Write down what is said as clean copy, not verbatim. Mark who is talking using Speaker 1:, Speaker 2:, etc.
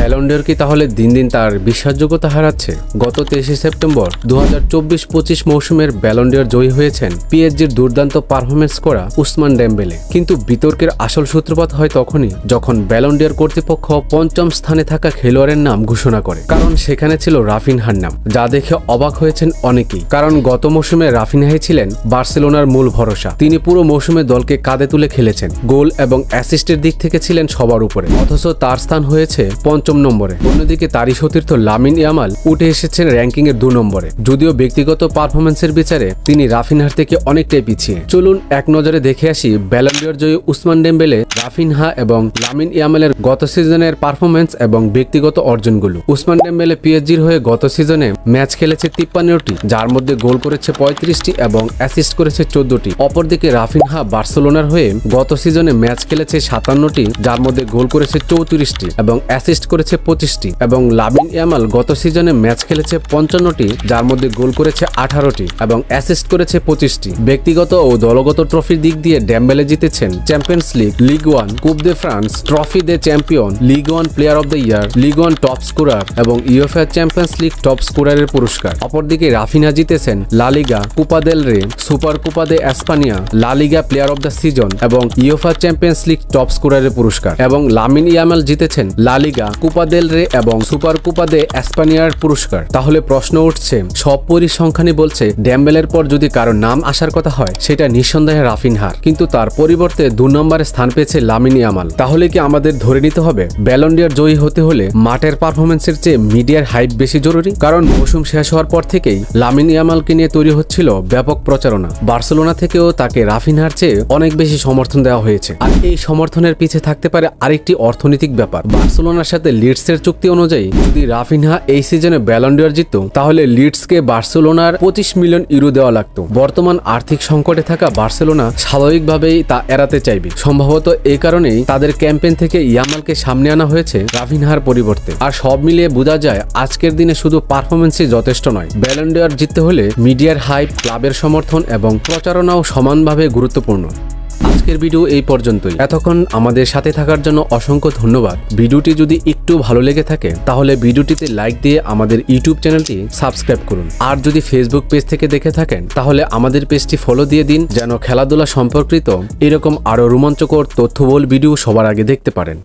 Speaker 1: Ballon D or কি তাহলে দিন দিন তার বিশ্বাসযোগ্যতা হারাচ্ছে? গত 23 সেপ্টেম্বর 2024-25 মৌসুমের ব্যালন ডি অর জয়ী হয়েছেন পিএসজির দুর্দান্ত পারফরমেন্স করা উসমান ডেম্বেলে। কিন্তু বিতর্কের আসল সূত্রপাত হয় তখনই যখন ব্যালন ডি অর কর্তৃপক্ষ পঞ্চম স্থানে থাকা খেলোয়াড়ের নাম ঘোষণা করে, কারণ সেখানে ছিল রাফিনহার নাম, যা দেখে অবাক হয়েছেন অনেকেই। কারণ গত মৌসুমে রাফিনহাই ছিলেন বার্সেলোনার মূল ভরসা। তিনি পুরো মৌসুমে দলকে কাঁধে তুলে খেলেছেন, গোল এবং অ্যাসিস্টের দিক থেকে ছিলেন সবার উপরে, অথচ তার স্থান হয়েছে পঞ্চম নম্বরে। অন্যদিকে তারই সতীর্থ লামিন ইয়ামাল উঠে এসেছেন র্যাঙ্কিং এর 2 নম্বরে, যদিও ব্যক্তিগত পারফরমেন্সের বিচারে তিনি রাফিনহার থেকে অনেকটাই পিছিয়ে। চলুন এক নজরে দেখে আসি Ballon D or Joyee Usman Dembélé, Raphinha এবং লামিন ইয়ামালের গত সিজনের পারফরমেন্স এবং ব্যক্তিগত অর্জনগুলো। উসমান ডেম্বেলে পিএসজির হয়ে গত সিজনে ম্যাচ খেলেছে 53টি, যার মধ্যে গোল করেছে 35টি এবং অ্যাসিস্ট করেছে 14টি। অপরদিকে রাফিনহা বার্সেলোনার হয়ে গত সিজনে ম্যাচ খেলেছে 57টি, যার মধ্যে গোল করেছে 34টি এবং অ্যাসিস্ট করেছে 25টি। এবং লামিন ইয়ামাল গত সিজনে ম্যাচ খেলেছে 55টি, যার মধ্যে গোল করেছে 18টি এবং অ্যাসিস্ট করেছে 25টি। ব্যক্তিগত ও দলগত ট্রফির দিক দিয়ে ডেম্বেলে জিতেছেন Champions League, league 1, Coupe de France, Trophee des Champions, league 1 player of the year, league 1 top scorer এবং ইউএফএ চ্যাম্পিয়ন্স লিগ টপ স্কোরারের পুরস্কার। অপরদিকে রাফিনহা জিতেছেন লা লিগা, কুপা দেল রে, সুপার কুপা দে এসপানিয়া, লা লিগা প্লেয়ার অব দ্য সিজন এবং ইউএফএ চ্যাম্পিয়ন্স লিগ টপ স্কোরারের পুরস্কার। এবং লামিন ইয়ামাল জিতেছেন লা লিগা, কুপা দেল রে এবং সুপার কুপা দে এসপানিয়ার পুরস্কার। তাহলে প্রশ্ন উঠছে, সব পরিসংখ্যানই বলছে ডেম্বেলের পর যদি কারো নাম আসার কথা হয় সেটা নিঃসন্দেহে রাফিনহার, কিন্তু তার পরিবর্তে 2 নম্বরে স্থান পেয়েছে লামিন ইয়ামাল। তাহলে কি আমাদের ধরে নিতে হবে ব্যালন ডি অর জয়ী হতে হলে মাঠের পারফরমেন্সের চেয়ে মিডিয়ার হাইপ বেশি জরুরি? কারণ মৌসুম শেষ হওয়ার পর থেকেই লামিন ইয়ামালকে নিয়ে তৈরি হচ্ছিল ব্যাপক প্রচারণা। বার্সেলোনা থেকেও তাকে রাফিনহার চেয়ে অনেক বেশি সমর্থন দেওয়া হয়েছে। আর এই সমর্থনের পিছে থাকতে পারে আরেকটি অর্থনৈতিক ব্যাপার। বার্সেলোনার সাথে লিডসের চুক্তি অনুযায়ী যদি রাফিনহা এই সিজনে ব্যালন ডি অর জিতত, তাহলে লিডসকে বার্সেলোনার 25 মিলিয়ন ইউরো দেওয়া লাগতো। বর্তমান আর্থিক সংকটে থাকা বার্সেলোনা স্বাভাবিকভাবেই তা এড়াতে চাইবে। সম্ভবত এই কারণেই তাদের ক্যাম্পেইন থেকে ইয়ামালকে সামনে আনা হয়েছে রাফিনহার পরিবর্তে। আর সব মিলিয়ে বোঝা যায় আজকের দিনে শুধু পারফরমেন্সই যথেষ্ট নয়, ব্যালন ডি অর জিততে হলে মিডিয়ার হাইপ, ক্লাবের সমর্থন এবং প্রচারণাও সমানভাবে গুরুত্বপূর্ণ। আজকের ভিডিও এই পর্যন্তই। এতক্ষণ আমাদের সাথে থাকার জন্য অসংখ্য ধন্যবাদ। ভিডিওটি যদি একটু ভালো লেগে থাকে তাহলে ভিডিওটিতে লাইক দিয়ে আমাদের ইউটিউব চ্যানেলটি সাবস্ক্রাইব করুন। আর যদি ফেসবুক পেজ থেকে দেখে থাকেন তাহলে আমাদের পেজটি ফলো দিয়ে দিন, যেন খেলাধুলা সম্পর্কিত এরকম আরো রোমাঞ্চকর তথ্যবহুল ভিডিও সবার আগে দেখতে পারেন।